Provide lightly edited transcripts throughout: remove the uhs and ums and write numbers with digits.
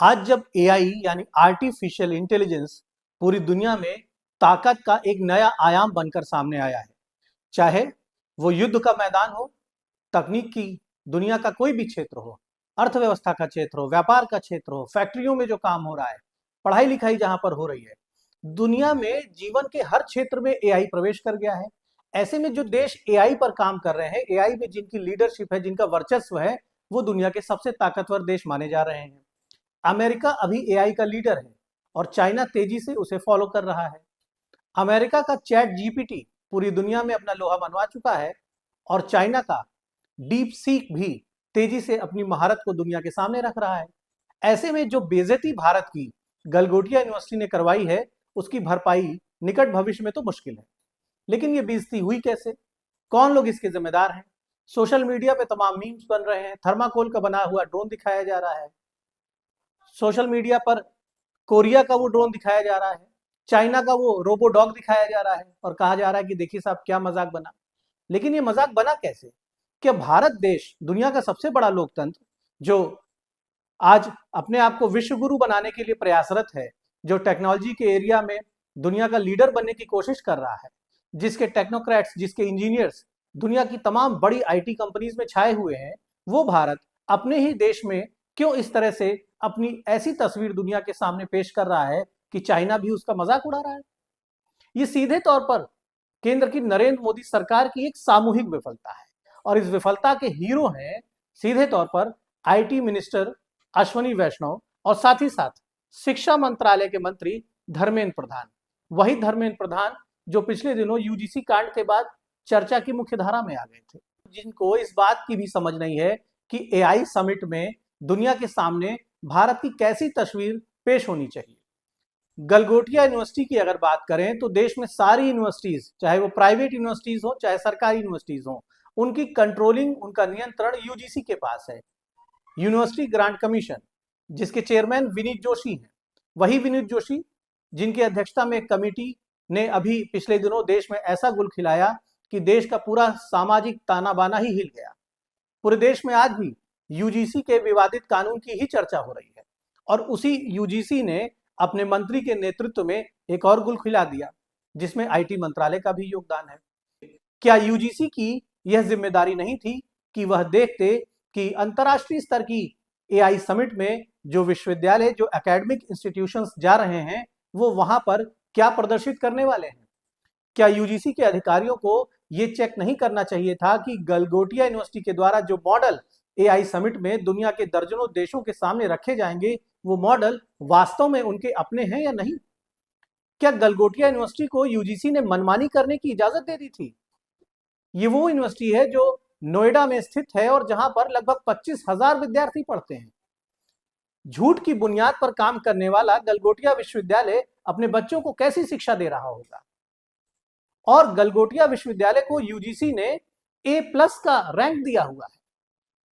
आज जब एआई यानी आर्टिफिशियल इंटेलिजेंस पूरी दुनिया में ताकत का एक नया आयाम बनकर सामने आया है, चाहे वो युद्ध का मैदान हो, तकनीक की दुनिया का कोई भी क्षेत्र हो, अर्थव्यवस्था का क्षेत्र हो, व्यापार का क्षेत्र हो, फैक्ट्रियों में जो काम हो रहा है, पढ़ाई लिखाई जहां पर हो रही है, दुनिया में जीवन के हर क्षेत्र में एआई प्रवेश कर गया है। ऐसे में जो देश एआई पर काम कर रहे हैं, एआई में जिनकी लीडरशिप है, जिनका वर्चस्व है, वो दुनिया के सबसे ताकतवर देश माने जा रहे हैं। अमेरिका अभी एआई का लीडर है और चाइना तेजी से उसे फॉलो कर रहा है। अमेरिका का चैट जीपीटी पूरी दुनिया में अपना लोहा मनवा चुका है और चाइना का डीप सीक भी तेजी से अपनी महारत को दुनिया के सामने रख रहा है। ऐसे में जो बेइज्जती भारत की गलगोटिया यूनिवर्सिटी ने करवाई है, उसकी भरपाई निकट भविष्य में तो मुश्किल है। लेकिन ये बेइज्जती हुई कैसे? कौन लोग इसके जिम्मेदार हैं? सोशल मीडिया पे तमाम मीम्स बन रहे हैं, थर्माकोल का बना हुआ ड्रोन दिखाया जा रहा है, सोशल मीडिया पर कोरिया का वो ड्रोन दिखाया जा रहा है, चाइना का वो रोबो डॉग दिखाया जा रहा है और कहा जा रहा है कि देखिए साहब क्या मजाक बना। लेकिन ये मजाक बना कैसे? क्या भारत देश दुनिया का सबसे बड़ा लोकतंत्र, जो आज अपने आप को विश्व गुरु बनाने के लिए प्रयासरत है, जो टेक्नोलॉजी के एरिया में दुनिया का लीडर बनने की कोशिश कर रहा है, जिसके टेक्नोक्रेट्स, जिसके इंजीनियर्स दुनिया की तमाम बड़ी आईटी कंपनीज में छाए हुए हैं, वो भारत अपने ही देश में क्यों इस तरह से अपनी ऐसी तस्वीर दुनिया के सामने पेश कर रहा है कि चाइना भी उसका मजाक उड़ा रहा है? ये सीधे तौर पर केंद्र की नरेंद्र मोदी सरकार की एक सामूहिक विफलता है और इस विफलता के हीरो हैं सीधे तौर पर आईटी मिनिस्टर अश्वनी वैष्णव और साथ ही साथ शिक्षा मंत्रालय के मंत्री धर्मेंद्र प्रधान। वही धर्मेंद्र प्रधान जो पिछले दिनों यूजीसी कांड के बाद चर्चा की मुख्यधारा में आ गए थे, जिनको इस बात की भी समझ नहीं है कि एआई समिट में दुनिया के सामने भारत की कैसी तस्वीर पेश होनी चाहिए। गलगोटिया यूनिवर्सिटी की अगर बात करें तो देश में सारी यूनिवर्सिटीज, चाहे वो प्राइवेट यूनिवर्सिटीज हो चाहे सरकारी यूनिवर्सिटीज हो, उनकी कंट्रोलिंग, उनका नियंत्रण यूजीसी के पास है। यूनिवर्सिटी ग्रांट कमीशन, जिसके चेयरमैन विनीत जोशी हैं, वही विनीत जोशी जिनकी अध्यक्षता में एक कमेटी ने अभी पिछले दिनों देश में ऐसा गुल खिलाया कि देश का पूरा सामाजिक ताना बाना ही हिल गया। पूरे देश में आज भी यूजीसी के विवादित कानून की ही चर्चा हो रही है और उसी यूजीसी ने अपने मंत्री के नेतृत्व में एक और गुल खिला दिया, जिसमें आईटी मंत्रालय का भी योगदान है। क्या यूजीसी की यह जिम्मेदारी नहीं थी कि वह देखते कि अंतर्राष्ट्रीय स्तर की एआई समिट में जो विश्वविद्यालय, जो एकेडमिक इंस्टीट्यूशंस जा रहे हैं, वो वहां पर क्या प्रदर्शित करने वाले हैं? क्या यूजीसी के अधिकारियों को ये चेक नहीं करना चाहिए था कि गलगोटिया यूनिवर्सिटी के द्वारा जो मॉडल एआई समिट में दुनिया के दर्जनों देशों के सामने रखे जाएंगे, वो मॉडल वास्तव में उनके अपने हैं या नहीं? क्या गलगोटिया यूनिवर्सिटी को यूजीसी ने मनमानी करने की इजाजत दे दी थी? ये वो यूनिवर्सिटी है जो नोएडा में स्थित है और जहां पर लगभग 25,000 विद्यार्थी पढ़ते हैं। झूठ की बुनियाद पर काम करने वाला गलगोटिया विश्वविद्यालय अपने बच्चों को कैसी शिक्षा दे रहा होगा? और गलगोटिया विश्वविद्यालय को यूजीसी ने A+ का रैंक दिया हुआ है,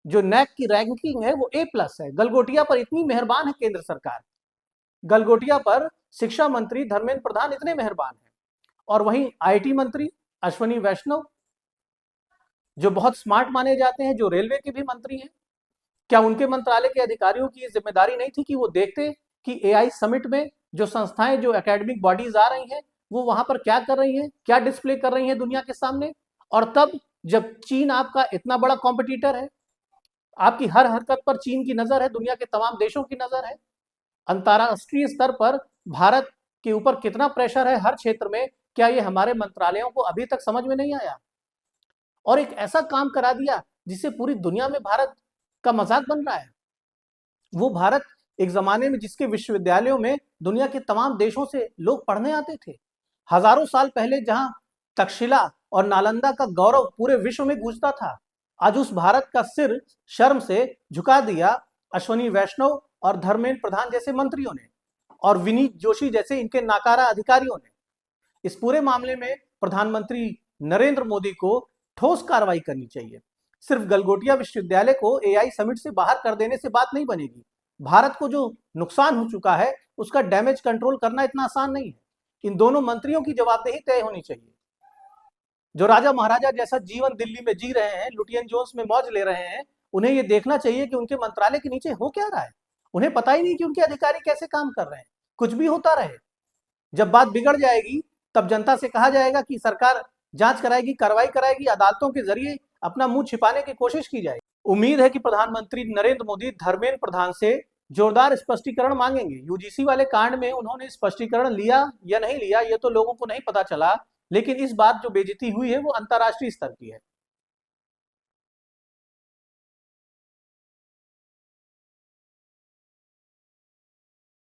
जो नैक की रैंकिंग है वो A+ है। गलगोटिया पर इतनी मेहरबान है केंद्र सरकार, गलगोटिया पर शिक्षा मंत्री धर्मेंद्र प्रधान इतने मेहरबान हैं, और वहीं आईटी मंत्री अश्वनी वैष्णव, जो बहुत स्मार्ट माने जाते हैं, जो रेलवे के भी मंत्री हैं, क्या उनके मंत्रालय के अधिकारियों की जिम्मेदारी नहीं थी कि वो देखते कि एआई समिट में जो संस्थाएं, जो एकेडमिक बॉडीज आ रही हैं, वो वहां पर क्या कर रही हैं, क्या डिस्प्ले कर रही हैं दुनिया के सामने? और तब जब चीन आपका इतना बड़ा कॉम्पिटिटर है, आपकी हर हरकत पर चीन की नजर है, दुनिया के तमाम देशों की नजर है, अंतरराष्ट्रीय स्तर पर भारत के ऊपर कितना प्रेशर है हर क्षेत्र में, क्या ये हमारे मंत्रालयों को अभी तक समझ में नहीं आया? और एक ऐसा काम करा दिया जिससे पूरी दुनिया में भारत का मजाक बन रहा है। वो भारत एक जमाने में जिसके विश्वविद्यालयों में दुनिया के तमाम देशों से लोग पढ़ने आते थे, हजारों साल पहले जहां तक्षशिला और नालंदा का गौरव पूरे विश्व में गूंजता था, आज उस भारत का सिर शर्म से झुका दिया अश्वनी वैष्णव और धर्मेंद्र प्रधान जैसे मंत्रियों ने और विनीत जोशी जैसे इनके नाकारा अधिकारियों ने। इस पूरे मामले में प्रधानमंत्री नरेंद्र मोदी को ठोस कार्रवाई करनी चाहिए। सिर्फ गलगोटिया विश्वविद्यालय को एआई समिट से बाहर कर देने से बात नहीं बनेगी। भारत को जो नुकसान हो चुका है उसका डैमेज कंट्रोल करना इतना आसान नहीं है। इन दोनों मंत्रियों की जवाबदेही तय होनी चाहिए। जो राजा महाराजा जैसा जीवन दिल्ली में जी रहे हैं, लुटियन जोन्स में मौज ले रहे हैं, उन्हें यह देखना चाहिए कि उनके मंत्रालय के नीचे हो क्या रहा है। उन्हें पता ही नहीं कि उनके अधिकारी कैसे काम कर रहे हैं, कुछ भी होता रहे। जब बात बिगड़ जाएगी तब जनता से कहा जाएगा कि सरकार जांच कराएगी, कार्रवाई कराएगी, अदालतों के जरिए अपना मुंह छिपाने की कोशिश की जाएगी। उम्मीद है कि प्रधानमंत्री नरेंद्र मोदी धर्मेंद्र प्रधान से जोरदार स्पष्टीकरण मांगेंगे। यूजीसी वाले कांड में उन्होंने स्पष्टीकरण लिया या नहीं लिया ये तो लोगों को नहीं पता चला, लेकिन इस बात जो बेइज्जती हुई है वो अंतर्राष्ट्रीय स्तर की है।